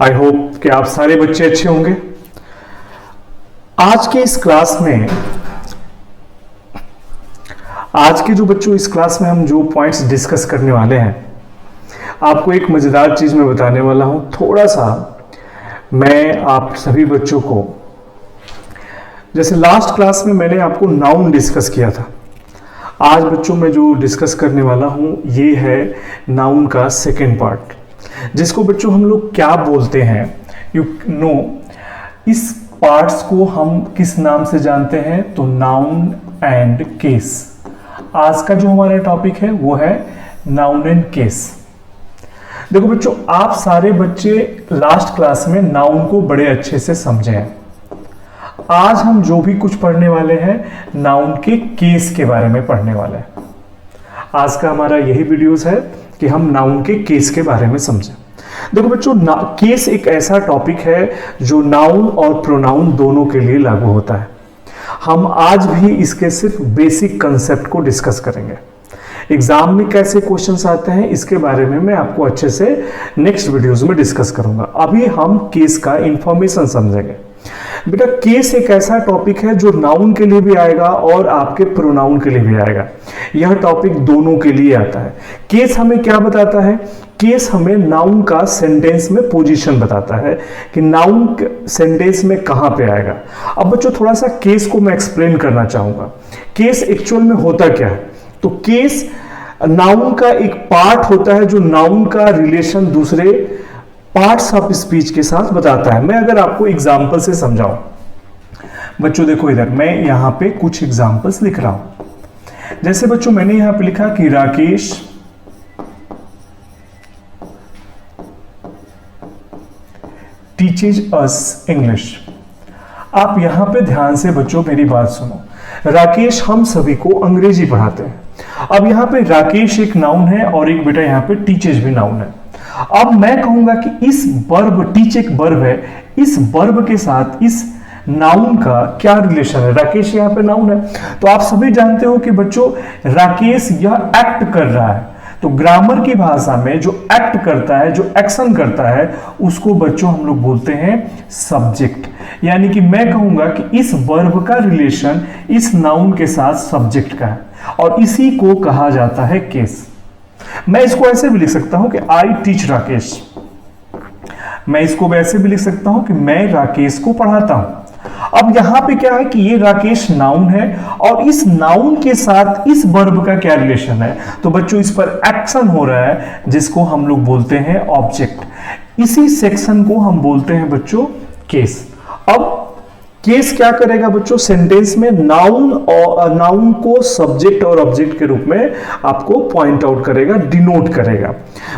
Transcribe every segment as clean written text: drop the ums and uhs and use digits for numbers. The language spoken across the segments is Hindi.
आई होप कि आप सारे बच्चे अच्छे होंगे। आज के इस क्लास में आज के जो बच्चों इस क्लास में हम जो पॉइंट्स डिस्कस करने वाले हैं, आपको एक मजेदार चीज मैं बताने वाला हूं। थोड़ा सा मैं आप सभी बच्चों को, जैसे लास्ट क्लास में मैंने आपको नाउन डिस्कस किया था, आज बच्चों में जो डिस्कस करने वाला हूं ये है नाउन का सेकेंड पार्ट, जिसको बच्चों हम लोग क्या बोलते हैं। यू नो इस पार्ट्स को हम किस नाम से जानते हैं, तो नाउन एंड केस। आज का जो हमारा टॉपिक है वो है नाउन एंड केस। देखो बच्चों, आप सारे बच्चे लास्ट क्लास में नाउन को बड़े अच्छे से समझे हैं। आज हम जो भी कुछ पढ़ने वाले हैं नाउन के केस के बारे में पढ़ने वाले हैं। आज का हमारा यही वीडियोस है कि हम नाउन के केस के बारे में समझें। देखो बच्चों, केस एक ऐसा टॉपिक है जो नाउन और प्रोनाउन दोनों के लिए लागू होता है। हम आज भी इसके सिर्फ बेसिक कंसेप्ट को डिस्कस करेंगे। एग्जाम में कैसे क्वेश्चंस आते हैं इसके बारे में मैं आपको अच्छे से नेक्स्ट वीडियोस में डिस्कस करूंगा। अभी हम केस का इंफॉर्मेशन समझेंगे। बेटा, केस एक ऐसा टॉपिक है जो नाउन के लिए भी आएगा और आपके प्रोनाउन के लिए भी आएगा। यह टॉपिक दोनों के लिए आता है। केस हमें क्या बताता है? केस हमें नाउन का सेंटेंस में पोजीशन बताता है कि नाउन सेंटेंस में कहां पे आएगा। अब बच्चों, थोड़ा सा केस को मैं एक्सप्लेन करना चाहूंगा। केस एक्चुअल में होता क्या है? तो केस नाउन का एक पार्ट होता है जो नाउन का रिलेशन दूसरे पार्ट्स ऑफ स्पीच के साथ बताता है। मैं अगर आपको एग्जांपल से समझाऊं, बच्चों देखो इधर मैं यहां पे कुछ एग्जांपल्स लिख रहा हूं। जैसे बच्चों मैंने यहां पे लिखा कि राकेश टीचेज अस इंग्लिश। आप यहां पे ध्यान से बच्चों मेरी बात सुनो। राकेश हम सभी को अंग्रेजी पढ़ाते हैं। अब यहां पे राकेश एक नाउन है और एक बेटा यहां पे टीचेज भी नाउन है। अब मैं कहूंगा कि इस वर्ब, टीच एक वर्ब है, इस वर्ब के साथ इस नाउन का क्या रिलेशन है? राकेश यहाँ पे नाउन है, तो आप सभी जानते हो कि बच्चों राकेश यह एक्ट कर रहा है। तो ग्रामर की भाषा में जो एक्ट करता है, जो एक्शन करता है, उसको बच्चों हम लोग बोलते हैं सब्जेक्ट। यानी कि मैं कहूंगा कि इस वर्ब का रिलेशन इस नाउन के साथ सब्जेक्ट का है और इसी को कहा जाता है केस। मैं इसको ऐसे भी लिख सकता हूं कि आई टीच राकेश। मैं इसको वैसे भी लिख सकता हूं कि मैं राकेश को पढ़ाता हूं। अब यहां पे क्या है कि ये राकेश नाउन है और इस नाउन के साथ इस वर्ब का क्या रिलेशन है? तो बच्चों इस पर एक्शन हो रहा है जिसको हम लोग बोलते हैं ऑब्जेक्ट। इसी सेक्शन को हम बोलते हैं बच्चों केस। अब केस क्या करेगा बच्चों? सेंटेंस में नाउन को सब्जेक्ट और ऑब्जेक्ट के रूप में आपको पॉइंट आउट करेगा, डिनोट करेगा।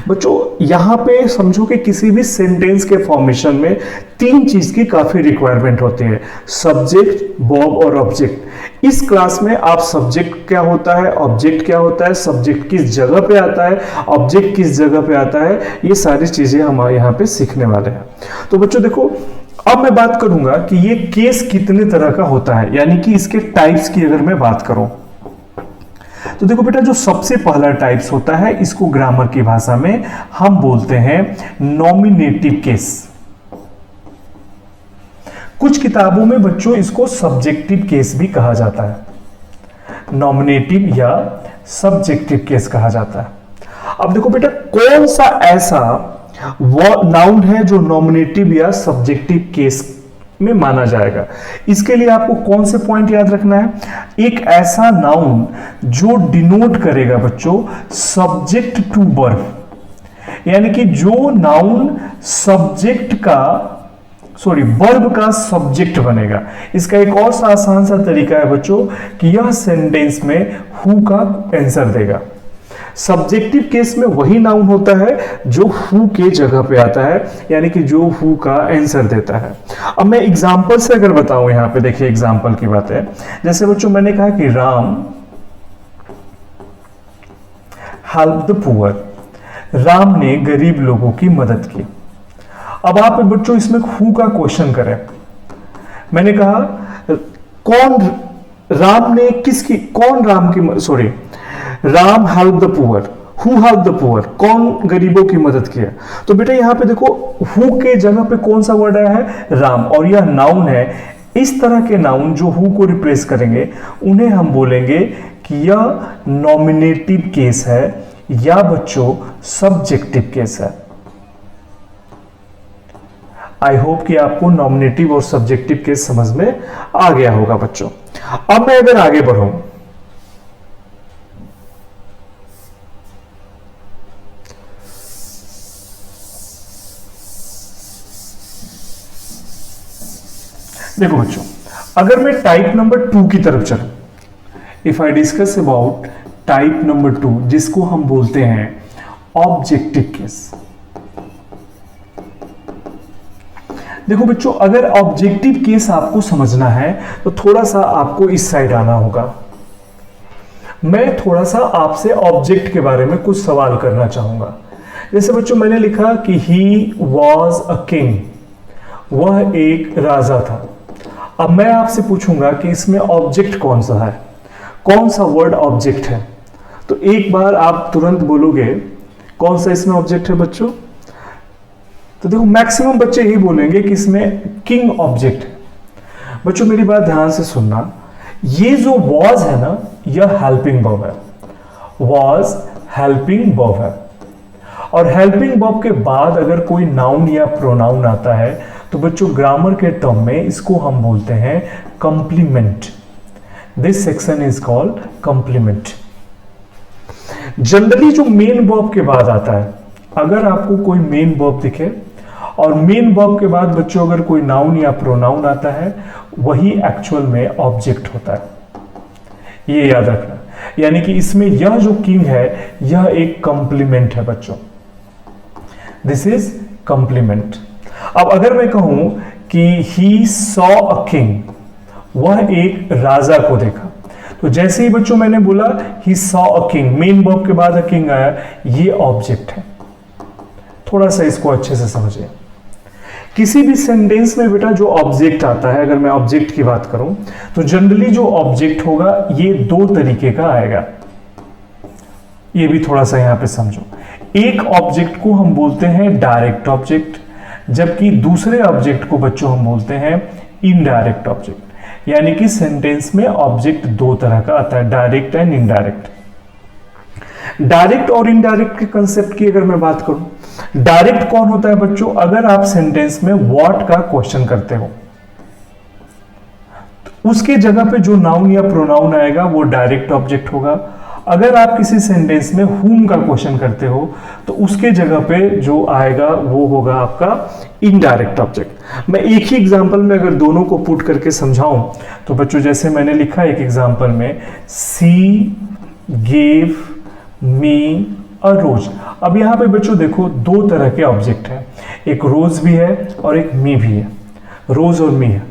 बच्चों यहां पे समझो कि किसी भी सेंटेंस के फॉर्मेशन में तीन चीज की काफी रिक्वायरमेंट होती है, सब्जेक्ट, वर्ब और ऑब्जेक्ट। इस क्लास में आप सब्जेक्ट क्या होता है, ऑब्जेक्ट क्या होता है, सब्जेक्ट किस जगह पे आता है, ऑब्जेक्ट किस जगह पे आता है, ये सारी चीजें हम यहाँ पे सीखने वाले हैं। तो बच्चों देखो, अब मैं बात करूंगा कि ये केस कितने तरह का होता है, यानी कि इसके टाइप्स की अगर मैं बात करूं तो देखो बेटा, जो सबसे पहला टाइप्स होता है इसको ग्रामर की भाषा में हम बोलते हैं नॉमिनेटिव केस। कुछ किताबों में बच्चों इसको सब्जेक्टिव केस भी कहा जाता है, नॉमिनेटिव या सब्जेक्टिव केस कहा जाता है। अब देखो बेटा, कौन सा ऐसा वो नाउन है जो नॉमिनेटिव या सब्जेक्टिव केस में माना जाएगा? इसके लिए आपको कौन से पॉइंट याद रखना है? एक ऐसा नाउन जो डिनोट करेगा बच्चों सब्जेक्ट टू वर्ब, यानी कि जो नाउन वर्ब का सब्जेक्ट बनेगा। इसका एक और सा आसान सा तरीका है बच्चों कि यह सेंटेंस में हु का आंसर देगा। सब्जेक्टिव केस में वही नाउन होता है जो हु के जगह पे आता है, यानी कि जो हु का आंसर देता है। अब मैं एग्जांपल से अगर बताऊं, यहां पे देखिए एग्जांपल की बात है। जैसे बच्चों मैंने कहा कि Ram help the poor, Ram ने गरीब लोगों की मदद की। अब आप बच्चों इसमें हु का क्वेश्चन करें। मैंने कहा Ram help the poor, who help the poor, कौन गरीबों की मदद किया। तो बेटा यहां पे देखो हु के जगह पे कौन सा वर्ड आया है, राम, और यह नाउन है। इस तरह के नाउन जो हु को रिप्लेस करेंगे उन्हें हम बोलेंगे कि यह नॉमिनेटिव केस है या बच्चों सब्जेक्टिव केस है। आई होप कि आपको नॉमिनेटिव और सब्जेक्टिव केस समझ में आ गया होगा बच्चों। अब मैं अगर आगे बढ़ूं, देखो बच्चों, अगर मैं टाइप नंबर 2 की तरफ चलूं, if I discuss about type number 2 जिसको हम बोलते हैं ऑब्जेक्टिव केस। देखो बच्चों, अगर ऑब्जेक्टिव केस आपको समझना है तो थोड़ा सा आपको इस साइड आना होगा। मैं थोड़ा सा आपसे ऑब्जेक्ट के बारे में कुछ सवाल करना चाहूंगा। जैसे बच्चों मैंने लिखा कि ही वॉज अ किंग, वह एक राजा था। अब मैं आपसे पूछूंगा कि इसमें ऑब्जेक्ट कौन सा है, कौन सा वर्ड ऑब्जेक्ट है। तो एक बार आप तुरंत बोलोगे कौन सा इसमें ऑब्जेक्ट है बच्चों। तो देखो मैक्सिमम बच्चे यही बोलेंगे कि इसमें किंग ऑब्जेक्ट है। बच्चों मेरी बात ध्यान से सुनना, ये जो वॉज है ना, यह हेल्पिंग वर्ब है। वॉज हेल्पिंग वर्ब है, और हेल्पिंग वर्ब के बाद अगर कोई नाउन या प्रोनाउन आता है तो बच्चों ग्रामर के टर्म में इसको हम बोलते हैं complement. This section is called complement. Generally जो मेन वर्ब के बाद आता है, अगर आपको कोई मेन वर्ब दिखे और मेन वर्ब के बाद बच्चों अगर कोई नाउन या प्रोनाउन आता है, वही एक्चुअल में ऑब्जेक्ट होता है। ये याद रखना, यानी कि इसमें यह जो किंग है यह एक कंप्लीमेंट है बच्चों। This is complement. अब अगर मैं कहूं कि ही सॉ अ किंग, वह एक राजा को देखा, तो जैसे ही बच्चों मैंने बोला he saw a king, main verb के बाद अ किंग आया, ये ऑब्जेक्ट है। थोड़ा सा इसको अच्छे से समझिए। किसी भी सेंटेंस में बेटा जो ऑब्जेक्ट आता है, अगर मैं ऑब्जेक्ट की बात करूं तो जनरली जो ऑब्जेक्ट होगा ये दो तरीके का आएगा। ये भी थोड़ा सा यहां पे समझो। एक ऑब्जेक्ट को हम बोलते हैं डायरेक्ट ऑब्जेक्ट, जबकि दूसरे ऑब्जेक्ट को बच्चों हम बोलते हैं इनडायरेक्ट ऑब्जेक्ट। यानी कि सेंटेंस में ऑब्जेक्ट दो तरह का आता है, डायरेक्ट एंड इनडायरेक्ट। डायरेक्ट और इनडायरेक्ट के कंसेप्ट की अगर मैं बात करूं, डायरेक्ट कौन होता है बच्चों, अगर आप सेंटेंस में व्हाट का क्वेश्चन करते हो तो उसके जगह पे जो नाउन या प्रोनाउन आएगा वो डायरेक्ट ऑब्जेक्ट होगा। अगर आप किसी सेंटेंस में whom का क्वेश्चन करते हो तो उसके जगह पे जो आएगा वो होगा आपका इनडायरेक्ट ऑब्जेक्ट। मैं एक ही एग्जांपल में अगर दोनों को पुट करके समझाऊं तो बच्चों जैसे मैंने लिखा एक एग्जांपल में, सी गेव मी अ रोज। अब यहां पे बच्चों देखो दो तरह के ऑब्जेक्ट हैं, एक रोज भी है और एक मी भी है, रोज और मी है।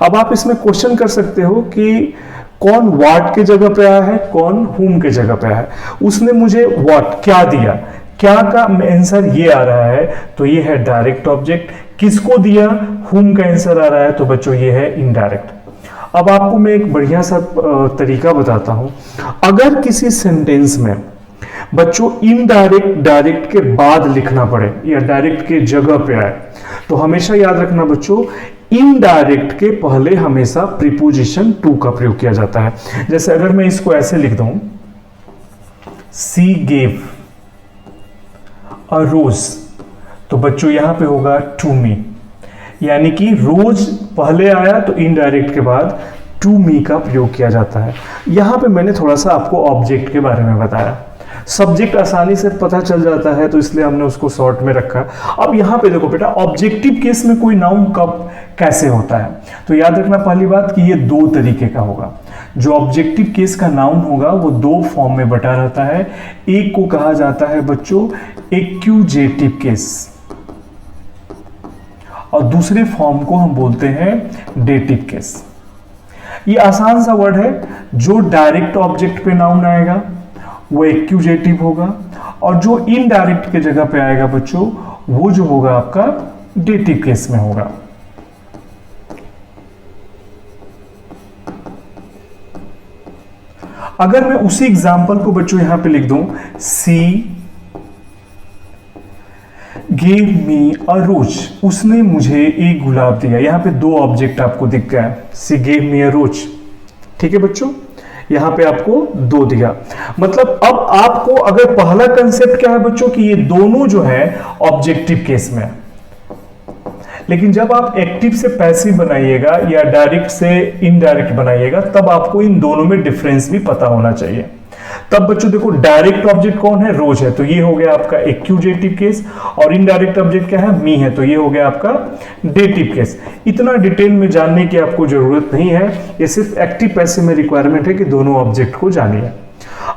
अब आप इसमें क्वेश्चन कर सकते हो कि कौन व्हाट के जगह पे आया है, कौन हुम के जगह पे आया है। उसने मुझे व्हाट क्या दिया, क्या का आंसर ये आ रहा है तो ये है डायरेक्ट ऑब्जेक्ट। किसको दिया, हुम का आंसर आ रहा है तो बच्चों ये है इनडायरेक्ट। अब आपको मैं एक बढ़िया सा तरीका बताता हूं। अगर किसी सेंटेंस में बच्चों इनडायरेक्ट डायरेक्ट के बाद लिखना पड़े या डायरेक्ट के जगह पे आए तो हमेशा याद रखना बच्चों, इनडायरेक्ट के पहले हमेशा प्रीपोजिशन टू का प्रयोग किया जाता है। जैसे अगर मैं इसको ऐसे लिख दूं, सी गेव अ रोज, तो बच्चों यहां पे होगा टू मी, यानी कि रोज पहले आया तो इनडायरेक्ट के बाद टू मी का प्रयोग किया जाता है। यहां पे मैंने थोड़ा सा आपको ऑब्जेक्ट के बारे में बताया। सब्जेक्ट आसानी से पता चल जाता है तो इसलिए हमने उसको शॉर्ट में रखा। अब यहां पे देखो बेटा, ऑब्जेक्टिव केस में कोई नाउन कब कैसे होता है, तो याद रखना पहली बात कि ये दो तरीके का होगा। जो ऑब्जेक्टिव केस का नाउन होगा वो दो फॉर्म में बटा रहता है। एक को कहा जाता है बच्चों एक्यूजेटिव केस और दूसरे फॉर्म को हम बोलते हैं डेटिव केस। ये आसान सा वर्ड है, जो डायरेक्ट ऑब्जेक्ट पे नाउन आएगा वो एक्यूजेटिव होगा और जो इनडायरेक्ट के जगह पे आएगा बच्चों वो जो होगा आपका डेटिव केस में होगा। अगर मैं उसी एग्जांपल को बच्चों यहां पे लिख दूं, सी गेव मी अ रोज, उसने मुझे एक गुलाब दिया। यहाँ पे दो ऑब्जेक्ट आपको दिख गया है, सी गेव मी अ रोज। ठीक है बच्चों, यहाँ पे आपको दो दिया। मतलब अब आपको अगर पहला कंसेप्ट क्या है बच्चों कि ये दोनों जो है ऑब्जेक्टिव केस में, लेकिन जब आप एक्टिव से पैसिव बनाइएगा या डायरेक्ट से इनडायरेक्ट बनाइएगा तब आपको इन दोनों में डिफरेंस भी पता होना चाहिए। तब बच्चों देखो, डायरेक्ट ऑब्जेक्ट कौन है, रोज है, तो ये हो गया आपका एक्यूजेटिव केस, और इनडायरेक्ट ऑब्जेक्ट क्या है, मी है, तो ये हो गया आपका डेटिव केस। इतना डिटेल में जानने की आपको जरूरत नहीं है, ये सिर्फ एक्टिव पैसिव में रिक्वायरमेंट है कि दोनों ऑब्जेक्ट को जानिए।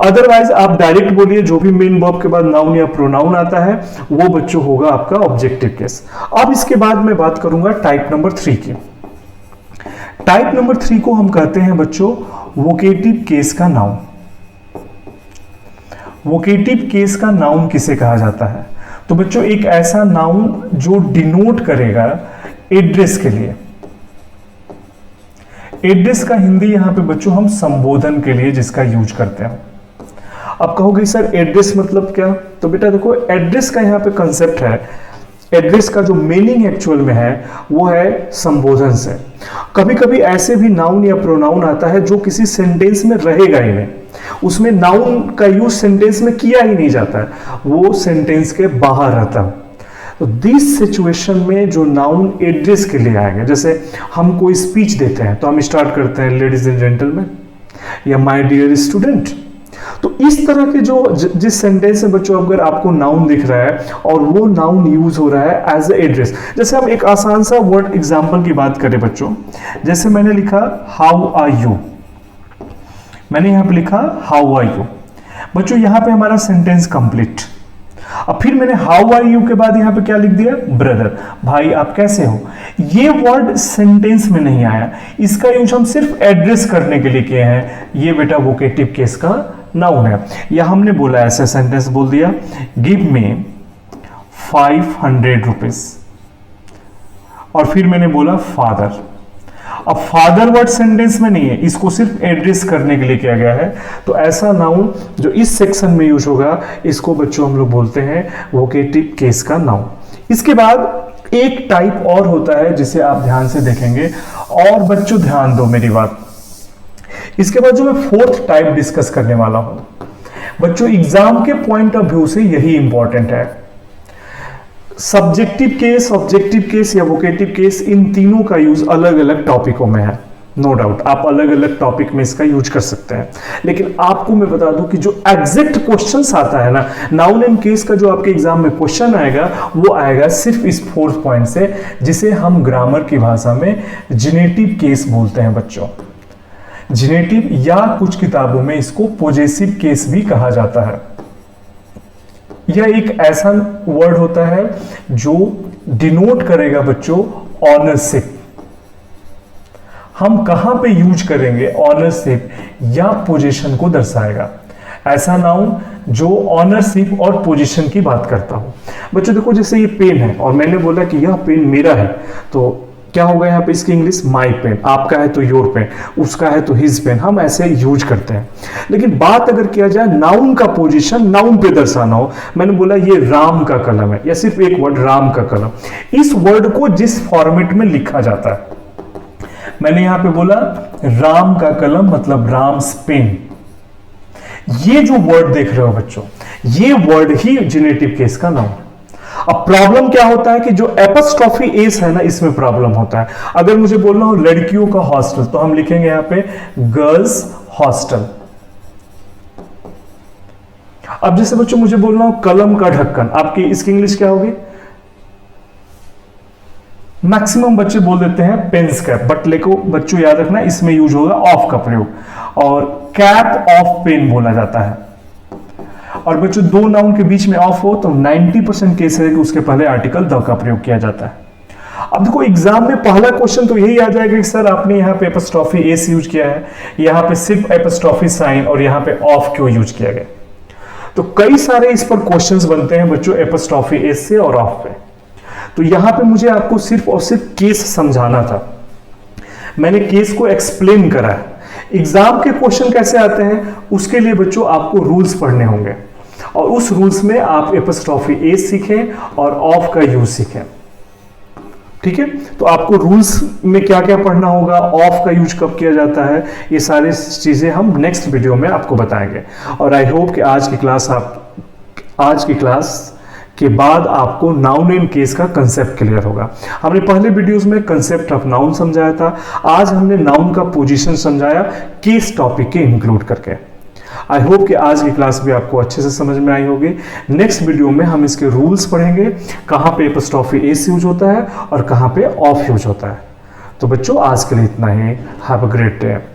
अदरवाइज आप डायरेक्ट बोलिए, जो भी मेन वर्ब के बाद नाउन या प्रोनाउन आता है वो बच्चों होगा आपका ऑब्जेक्टिव केस। अब इसके बाद मैं बात करूंगा टाइप नंबर 3 की। टाइप नंबर 3 को हम कहते हैं बच्चों वोकेटिव केस का नाउन। वोकेटिव केस का नाउन किसे कहा जाता है, तो बच्चों एक ऐसा नाउन जो डिनोट करेगा एड्रेस के लिए। एड्रेस का हिंदी यहां पे बच्चों हम संबोधन के लिए जिसका यूज करते हैं। अब कहोगे सर एड्रेस मतलब क्या, तो बेटा देखो एड्रेस का यहां पे कंसेप्ट है, एड्रेस का जो मीनिंग एक्चुअल में है वो है संबोधन से। कभी कभी ऐसे भी नाउन या प्रोनाउन आता है जो किसी सेंटेंस में रहेगा ही नहीं, उसमें नाउन का यूज सेंटेंस में किया ही नहीं जाता है, वो सेंटेंस के बाहर रहता है। तो दिस सिचुएशन में जो नाउन एड्रेस के लिए आएगा, जैसे हम कोई स्पीच देते हैं तो हम स्टार्ट करते हैं लेडीज एंड जेंटलमैन या माय डियर स्टूडेंट। तो इस तरह के जो जिस सेंटेंस में बच्चों अगर आपको नाउन दिख रहा है और वो नाउन यूज हो रहा है एज ए एड्रेस, जैसे हम एक आसान सा वर्ड एग्जांपल की बात करें बच्चों, जैसे मैंने लिखा हाउ आर यू, मैंने यहां पे लिखा हाउ आर यू, बच्चों यहां पे हमारा सेंटेंस कंप्लीट। अब फिर मैंने हाउ आर यू के बाद यहां पे क्या लिख दिया, ब्रदर, भाई आप कैसे हो। ये वर्ड सेंटेंस में नहीं आया, इसका यूज हम सिर्फ एड्रेस करने के लिए किए हैं। ये बेटा वोकेटिव केस का नाउन है। या हमने बोला ऐसा सेंटेंस बोल दिया, गिव मी 500 रुपीज, और फिर मैंने बोला फादर। अब फादर वर्ड सेंटेंस में नहीं है, इसको सिर्फ एड्रेस करने के लिए किया गया है। तो ऐसा नाउन जो इस सेक्शन में यूज होगा इसको बच्चों हम लोग बोलते हैं वोकेटिव केस का नाउन। इसके बाद एक टाइप और होता है जिसे आप ध्यान से देखेंगे, और बच्चों ध्यान दो मेरी बात। इसके बाद जो मैं फोर्थ टाइप डिस्कस करने वाला हूं बच्चों, एग्जाम के पॉइंट ऑफ व्यू से यही इंपॉर्टेंट है। सब्जेक्टिव केस, ऑब्जेक्टिव केस या वोकेटिव केस, इन तीनों का यूज अलग अलग टॉपिकों में है, नो डाउट आप अलग अलग टॉपिक में इसका यूज कर सकते हैं। लेकिन आपको मैं बता दूं कि जो एग्जैक्ट क्वेश्चंस आता है ना नाउन एंड केस का, जो आपके एग्जाम में क्वेश्चन आएगा वो आएगा सिर्फ इस फोर्थ पॉइंट से, जिसे हम ग्रामर की भाषा में जेनेटिव केस बोलते हैं बच्चों। जेनेटिव या कुछ किताबों में इसको पॉजेसिव केस भी कहा जाता है। यह एक ऐसा वर्ड होता है जो डिनोट करेगा बच्चों ऑनरशिप। हम कहां पे यूज करेंगे, ऑनरशिप या पोजीशन को दर्शाएगा। ऐसा नाउन जो ऑनरशिप और पोजीशन की बात करता हो। बच्चों देखो जैसे ये पेन है और मैंने बोला कि यह पेन मेरा है, तो क्या होगा यहाँ पे इसकी इंग्लिश, माई पेन। आपका है तो योर पेन, उसका है तो हिज पेन, हम ऐसे यूज करते हैं। लेकिन बात अगर किया जाए नाउन का पोजीशन, नाउन पे दर्शाना हो, मैंने बोला ये राम का कलम है, या सिर्फ एक वर्ड राम का कलम, इस वर्ड को जिस फॉर्मेट में लिखा जाता है, मैंने यहां पे बोला राम का कलम मतलब राम्स पेन। ये जो वर्ड देख रहे हो बच्चों, ये वर्ड ही जेनेटिव केस का नाउन। अब प्रॉब्लम क्या होता है कि जो एपस्ट्रॉफी एस है ना, इसमें प्रॉब्लम होता है। अगर मुझे बोलना हो लड़कियों का हॉस्टल, तो हम लिखेंगे यहां पे गर्ल्स हॉस्टल। अब जैसे बच्चों मुझे बोलना हो कलम का ढक्कन, आपकी इसकी इंग्लिश क्या होगी, मैक्सिमम बच्चे बोल देते हैं पेंस कैप, बट लेको बच्चों याद रखना इसमें यूज होगा ऑफ का प्रयोग, और कैप ऑफ पेन बोला जाता है। और बच्चों दो नाउन के बीच में ऑफ हो तो 90% केस है कि उसके पहले आर्टिकल द का प्रयोग किया जाता है। अब देखो एग्जाम में पहला क्वेश्चन तो यही आ जाएगा कि सर आपने यहाँ पे एपस्ट्रॉफी एस यूज किया है, यहाँ पे सिर्फ एपस्ट्रॉफी साइन और यहाँ पे ऑफ क्यों यूज किया गया। तो कई सारे इस पर क्वेश्चंस बनते हैं बच्चों एपस्ट्रॉफी एस से और ऑफ पे। तो यहां पे मुझे आपको सिर्फ और सिर्फ केस समझाना था, मैंने केस को एक्सप्लेन करा है। एग्जाम के क्वेश्चन कैसे आते हैं उसके लिए बच्चों आपको रूल्स पढ़ने होंगे, और उस रूल्स में आप एपॉस्ट्रोफी ए सीखें और ऑफ का यूज सीखें। ठीक है, तो आपको रूल्स में क्या क्या पढ़ना होगा, ऑफ का यूज कब किया जाता है, ये सारी चीजें हम नेक्स्ट वीडियो में आपको बताएंगे। और आई होप कि आज की क्लास के बाद आपको नाउन एंड केस का कंसेप्ट क्लियर होगा। हमने पहले वीडियोस में कंसेप्ट ऑफ नाउन समझाया था, आज हमने नाउन का पोजीशन समझाया केस टॉपिक के इंक्लूड करके। आई होप कि आज की क्लास भी आपको अच्छे से समझ में आई होगी। नेक्स्ट वीडियो में हम इसके रूल्स पढ़ेंगे, कहाँ पे एपॉस्ट्रोफी एस यूज होता है और कहाँ पे ऑफ यूज होता है। तो बच्चों आज के लिए इतना ही। Have a great day.